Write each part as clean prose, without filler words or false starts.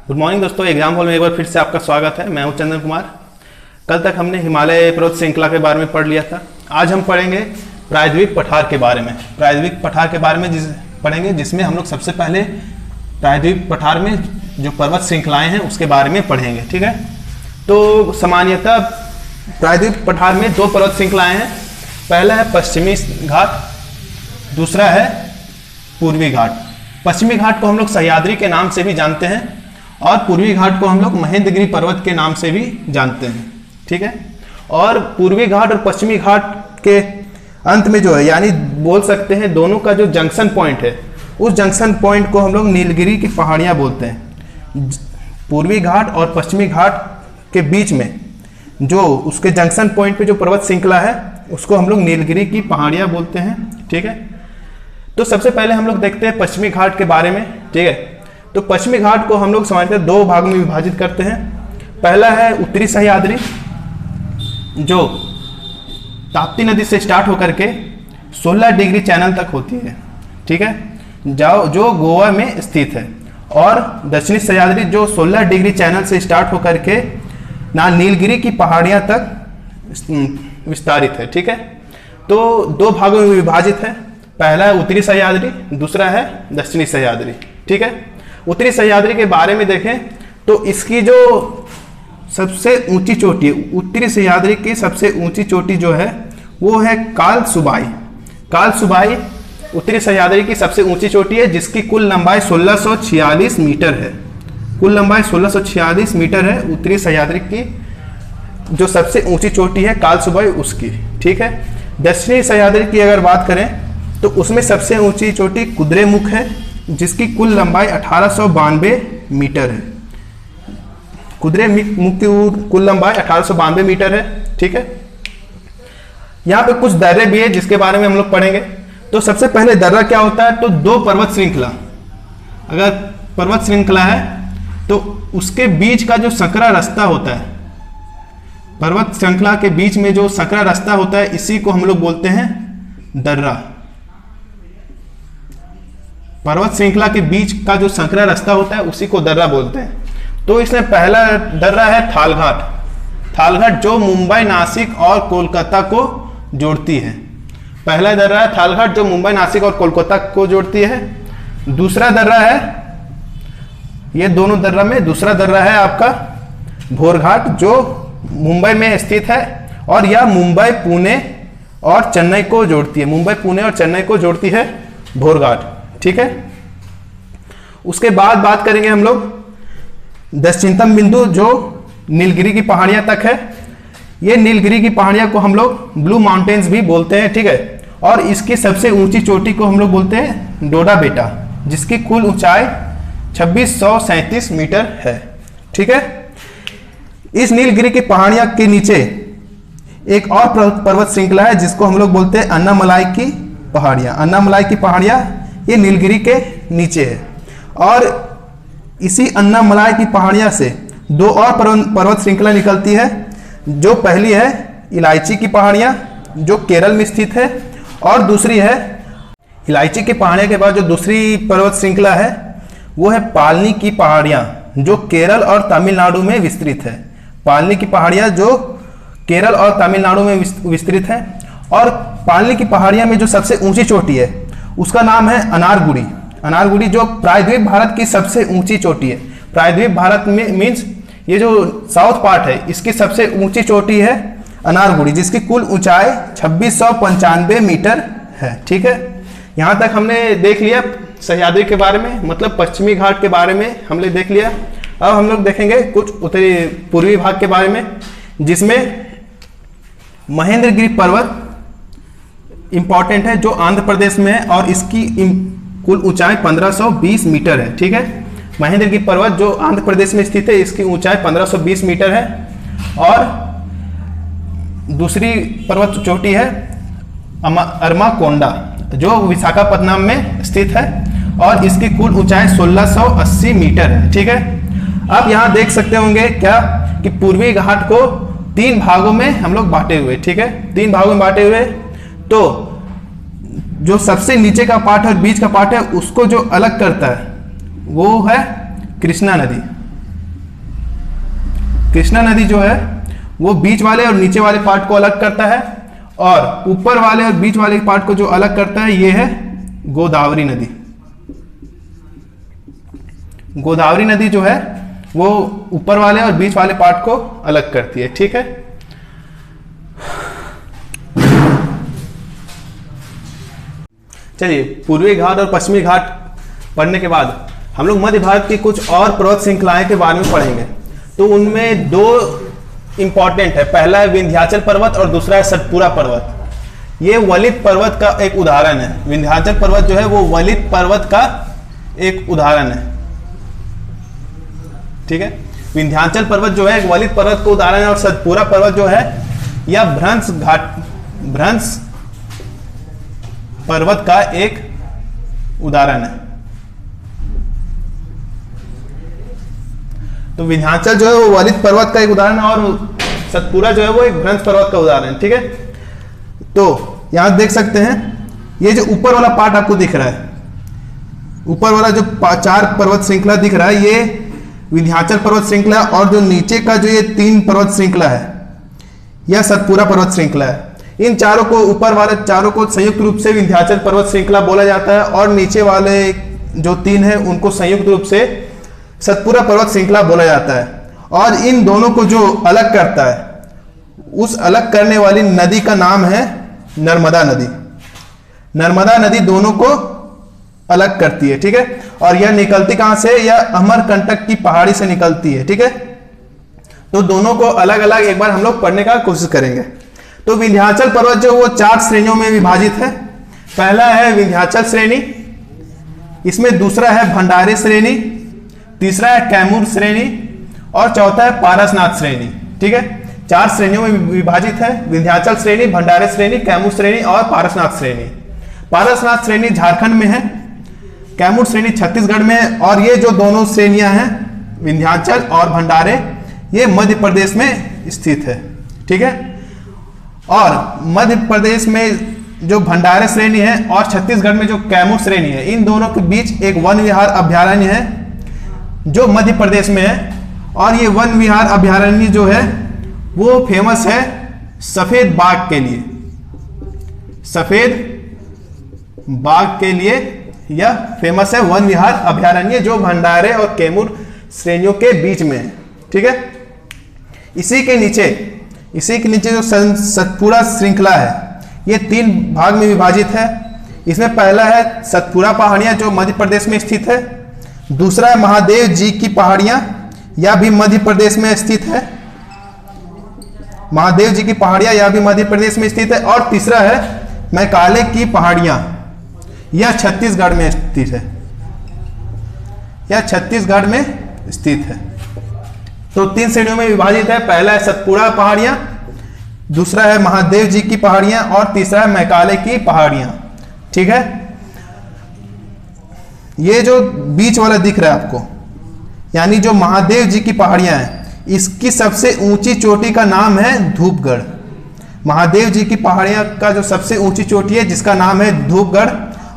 Good morning दोस्तों, exam hall में एक बार फिर से आपका स्वागत है। मैं हूं चंदन कुमार। कल तक हमने हिमालय पर्वत श्रृंखला के बारे में पढ़ लिया था। आज हम पढ़ेंगे प्रायद्वीप पठार के बारे में। प्रायद्वीप पठार के बारे में पढ़ेंगे, जिसमें हम लोग सबसे पहले प्रायद्वीप पठार में जो पर्वत श्रृंखलाएं हैं उसके बारे में पढ़ेंगे। ठीक है, तो सामान्यतः प्रायद्वीप पठार में दो पर्वत श्रृंखलाएं हैं। पहला है पश्चिमी घाट, दूसरा है पूर्वी घाट। पश्चिमी घाट को हम लोग सह्याद्री के नाम से भी जानते हैं और पूर्वी घाट को हम लोग महेंद्रगिरी पर्वत के नाम से भी जानते हैं। ठीक है, और पूर्वी घाट और पश्चिमी घाट के अंत में जो है, यानी बोल सकते हैं दोनों का जो जंक्शन पॉइंट है, उस जंक्शन पॉइंट को हम लोग नीलगिरी की पहाड़ियाँ बोलते हैं। पूर्वी घाट और पश्चिमी घाट के बीच में जो उसके जंक्शन पॉइंट पे जो पर्वत श्रृंखला है उसको हम लोग नीलगिरी की पहाड़ियाँ बोलते हैं। ठीक है, तो सबसे पहले हम लोग देखते हैं पश्चिमी घाट के बारे में। ठीक है, तो पश्चिमी घाट को हम लोग सामान्यतः दो भाग में विभाजित करते हैं। पहला है उत्तरी सह्याद्री, जो ताप्ती नदी से स्टार्ट होकर के 16 डिग्री चैनल तक होती है। ठीक है, जो गोवा में स्थित है। और दक्षिणी सह्याद्री जो 16 डिग्री चैनल से स्टार्ट होकर के नीलगिरी की पहाड़ियाँ तक विस्तारित है। ठीक है, तो दो भागों में विभाजित है। पहला है उत्तरी सह्याद्री, दूसरा है दक्षिणी सह्याद्री। ठीक है, उत्तरी सह्याद्री के बारे में देखें तो इसकी जो सबसे ऊंची चोटी है, उत्तरी सह्याद्री की सबसे ऊंची चोटी जो है वो है कालसुबाई। कालसुबाई उत्तरी सह्याद्री की सबसे ऊंची चोटी है, जिसकी कुल लंबाई 1646 मीटर है। कुल लंबाई 1646 मीटर है उत्तरी सह्याद्री की जो सबसे ऊंची चोटी है कालसुबाई उसकी। ठीक है, दक्षिणी सह्याद्री की अगर बात करें तो उसमें सबसे ऊंची चोटी कुद्रेमुख है, जिसकी कुल लंबाई 1892 मीटर है। कुद्रेमुख की कुल लंबाई 1892 मीटर है। ठीक है, यहाँ पे कुछ दर्रे भी है जिसके बारे में हम लोग पढ़ेंगे। तो सबसे पहले दर्रा क्या होता है, तो दो पर्वत श्रृंखला, अगर पर्वत श्रृंखला है तो उसके बीच का जो संकरा रास्ता होता है, पर्वत श्रृंखला के बीच में जो संकरा रास्ता होता है, इसी को हम लोग बोलते हैं दर्रा। पर्वत श्रृंखला के बीच का जो संकरा रास्ता होता है उसी को दर्रा बोलते हैं। तो इसमें पहला दर्रा है थालघाट। थालघाट जो मुंबई, नासिक और कोलकाता को जोड़ती है। पहला दर्रा है थालघाट जो मुंबई, नासिक और कोलकाता को जोड़ती है। दूसरा दर्रा है, ये दोनों दर्रा में दूसरा दर्रा है आपका भोरघाट, जो मुंबई में स्थित है और यह मुंबई, पुणे और चेन्नई को जोड़ती है। मुंबई, पुणे और चेन्नई को जोड़ती है भोरघाट। ठीक है, उसके बाद बात करेंगे हम लोग दक्षिणतम बिंदु जो नीलगिरी की पहाड़ियां तक है। ये नीलगिरी की पहाड़ियां को हम लोग ब्लू माउंटेन्स भी बोलते हैं। ठीक है, और इसकी सबसे ऊंची चोटी को हम लोग बोलते हैं डोडा बेटा, जिसकी कुल ऊंचाई 2637 मीटर है। ठीक है, इस नीलगिरी की पहाड़ियां के नीचे एक और पर्वत श्रृंखला है जिसको हम लोग बोलते हैं अन्नामलाई की पहाड़ियां। अन्नामलाई की पहाड़ियां ये नीलगिरी के नीचे है। और इसी अन्नामलाई की पहाड़ियां से दो और पर्वत श्रृंखला निकलती है। जो पहली है इलायची की पहाड़ियां जो केरल में स्थित है, और दूसरी है इलायची की पहाड़ियां के बाद जो दूसरी पर्वत श्रृंखला है वो है पालनी की पहाड़ियां जो केरल और तमिलनाडु में विस्तृत है। पालनी की पहाड़ियां जो केरल और तमिलनाडु में विस्तृत है। और पालनी की पहाड़ियां में जो सबसे ऊंची चोटी है उसका नाम है अनारगुड़ी। अनारगुड़ी जो प्रायद्वीप भारत की सबसे ऊंची चोटी है। प्रायद्वीप भारत में मीन्स ये जो साउथ पार्ट है, इसकी सबसे ऊंची चोटी है अनारगुड़ी, जिसकी कुल ऊंचाई 2695 मीटर है। ठीक है, यहाँ तक हमने देख लिया सह्याद्री के बारे में, मतलब पश्चिमी घाट के बारे में हमने देख लिया। अब हम लोग देखेंगे कुछ उत्तरी पूर्वी भाग के बारे में, जिसमें महेंद्रगिरी पर्वत इंपॉर्टेंट है जो आंध्र प्रदेश में है और इसकी कुल ऊंचाई 1520 मीटर है। ठीक है, महेंद्रगिरी पर्वत जो आंध्र प्रदेश में स्थित है, इसकी ऊंचाई 1520 मीटर है। और दूसरी पर्वत चोटी है अरमाकोंडा जो विशाखापट्टनम में स्थित है और इसकी कुल ऊंचाई 1680 मीटर है। ठीक है, अब यहाँ देख सकते होंगे क्या कि पूर्वी घाट को 3 भागों में हम लोग बांटे हुए। ठीक है, 3 भागों में बांटे हुए। तो जो सबसे नीचे का पार्ट और बीच का पार्ट है उसको जो अलग करता है वो है कृष्णा नदी। कृष्णा नदी जो है वो बीच वाले और नीचे वाले पार्ट को अलग करता है, और ऊपर वाले और बीच वाले पार्ट को जो अलग करता है ये है गोदावरी नदी। गोदावरी नदी जो है वो ऊपर वाले और बीच वाले पार्ट को अलग करती है। ठीक है, चलिए पूर्वी घाट और पश्चिमी घाट पढ़ने के बाद हम लोग मध्य भारत की कुछ और पर्वत श्रृंखलाएं के बारे में पढ़ेंगे। तो उनमें दो इंपॉर्टेंट है, पहला है विंध्याचल पर्वत और दूसरा है सतपुरा पर्वत। ये वलित पर्वत का एक उदाहरण है। विंध्याचल पर्वत जो है वो वलित पर्वत का एक उदाहरण है। ठीक है, विंध्याचल पर्वत जो है एक वलित पर्वत का उदाहरण है, और सतपुरा पर्वत जो है यह भ्रंश पर्वत का एक उदाहरण है। तो विंध्याचल जो है वो वलित पर्वत का एक उदाहरण है, और सतपुरा जो है वो एक भ्रंश पर्वत का उदाहरण है। ठीक है, तो यहां देख सकते हैं ये जो ऊपर वाला पार्ट आपको दिख रहा है, ऊपर वाला जो 4 पर्वत श्रृंखला दिख रहा है ये विंध्याचल पर्वत श्रृंखला, और जो नीचे का जो ये 3 पर्वत श्रृंखला है यह सतपुरा पर्वत श्रृंखला है। इन चारों को, ऊपर वाले चारों को संयुक्त रूप से विंध्याचल पर्वत श्रृंखला बोला जाता है, और नीचे वाले जो 3 हैं उनको संयुक्त रूप से सतपुरा पर्वत श्रृंखला बोला जाता है। और इन दोनों को जो अलग करता है, उस अलग करने वाली नदी का नाम है नर्मदा नदी। नर्मदा नदी दोनों को अलग करती है। ठीक है, और यह निकलती कहां से? यह अमरकंटक की पहाड़ी से निकलती है। ठीक है, तो दोनों को अलग अलग एक बार हम लोग पढ़ने का कोशिश करेंगे। तो विंध्याचल पर्वत जो वो 4 श्रेणियों में विभाजित है। पहला है विंध्याचल श्रेणी, इसमें दूसरा है भंडारे श्रेणी, तीसरा है कैमूर श्रेणी, और चौथा है पारसनाथ श्रेणी। ठीक है, 4 श्रेणियों में विभाजित है, विंध्याचल श्रेणी, भंडारे श्रेणी, कैमूर श्रेणी और पारसनाथ श्रेणी। पारसनाथ श्रेणी झारखंड में है, कैमूर श्रेणी छत्तीसगढ़ में है, और ये जो दोनों श्रेणियां हैं विंध्याचल और भंडारे ये मध्य प्रदेश में स्थित है। ठीक है, और मध्य प्रदेश में जो भंडारे श्रेणी है और छत्तीसगढ़ में जो कैमूर श्रेणी है, इन दोनों के बीच एक वन विहार अभ्यारण्य है जो मध्य प्रदेश में है। और ये वन विहार अभ्यारण्य जो है वो फेमस है सफेद बाघ के लिए। सफेद बाघ के लिए यह फेमस है वन विहार अभ्यारण्य, जो भंडारे और कैमूर श्रेणियों के बीच में है। ठीक है, इसी के नीचे जो सतपुरा श्रृंखला है ये 3 भाग में विभाजित है। इसमें पहला है सतपुरा पहाड़ियां जो मध्य प्रदेश में स्थित है, दूसरा है महादेव जी की पहाड़ियां, यह भी मध्य प्रदेश में स्थित है। महादेव जी की पहाड़ियां यह भी मध्य प्रदेश में स्थित है, और तीसरा है मैकाले की पहाड़ियां, यह छत्तीसगढ़ में स्थित है। यह छत्तीसगढ़ में स्थित है। तो 3 श्रेणियों में विभाजित है। पहला है सतपुरा पहाड़ियां, दूसरा है महादेव जी की पहाड़ियां, और तीसरा है मैकाले की पहाड़ियां। ठीक है, ये जो बीच वाला दिख रहा है आपको, यानी जो महादेव जी की पहाड़ियां हैं, इसकी सबसे ऊंची चोटी का नाम है धूपगढ़। महादेव जी की पहाड़ियां का जो सबसे ऊंची चोटी है जिसका नाम है धूपगढ़,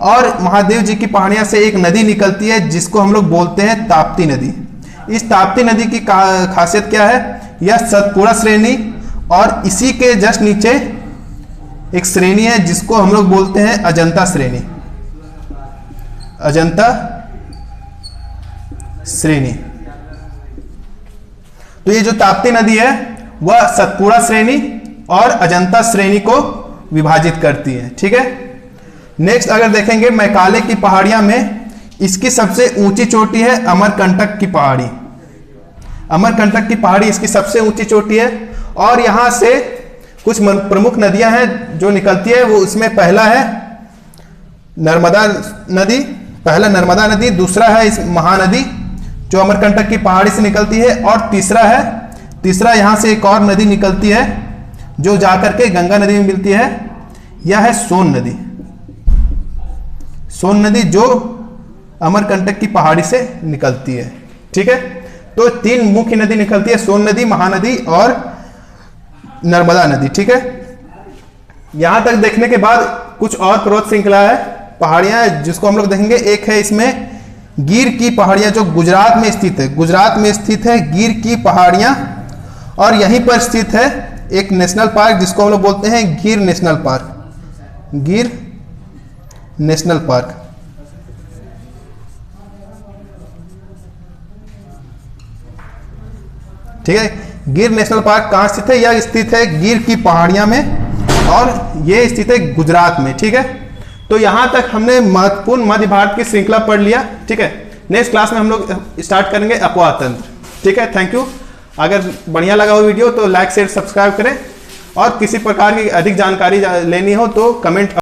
और महादेव जी की पहाड़ियां से एक नदी निकलती है जिसको हम लोग बोलते हैं ताप्ती नदी। इस ताप्ती नदी की खासियत क्या है? यह सतपुरा श्रेणी, और इसी के जस्ट नीचे एक श्रेणी है जिसको हम लोग बोलते हैं अजंता श्रेणी। अजंता श्रेणी। तो ये जो ताप्ती नदी है वह सतपुरा श्रेणी और अजंता श्रेणी को विभाजित करती है। ठीक है, नेक्स्ट अगर देखेंगे मैकाले की पहाड़ियां में, इसकी सबसे ऊंची चोटी है अमरकंटक की पहाड़ी। अमरकंटक की पहाड़ी इसकी सबसे ऊंची चोटी है, और यहां से कुछ प्रमुख नदियां हैं जो निकलती है। वो उसमें पहला है नर्मदा नदी, दूसरा है इस महानदी जो अमरकंटक की पहाड़ी से निकलती है, और तीसरा यहां से एक और नदी निकलती है जो जाकर के गंगा नदी में मिलती है। यह है सोन नदी। सोन नदी जो अमरकंटक की पहाड़ी से निकलती है। ठीक है, तो 3 मुख्य नदी निकलती है, सोन नदी, महानदी और नर्मदा नदी। ठीक है, यहां तक देखने के बाद कुछ और पर्वत श्रृंखला है, पहाड़ियां जिसको हम लोग देखेंगे। एक है इसमें गिर की पहाड़ियां जो गुजरात में स्थित है। गुजरात में स्थित है गिर की पहाड़ियां, और यहीं पर स्थित है एक नेशनल पार्क जिसको हम लोग बोलते हैं गिर नेशनल पार्क। गिर नेशनल पार्क। ठीक है, गिर नेशनल पार्क कहाँ स्थित है? यह स्थित है गिर की पहाड़ियां में और यह स्थित है गुजरात में। ठीक है, तो यहां तक हमने महत्वपूर्ण मध्य भारत की श्रृंखला पढ़ लिया। ठीक है, नेक्स्ट क्लास में हम लोग स्टार्ट करेंगे अपवाह तंत्र। ठीक है, थैंक यू। अगर बढ़िया लगा हो वीडियो तो लाइक शेयर सब्सक्राइब करें और किसी प्रकार की अधिक जानकारी लेनी हो तो कमेंट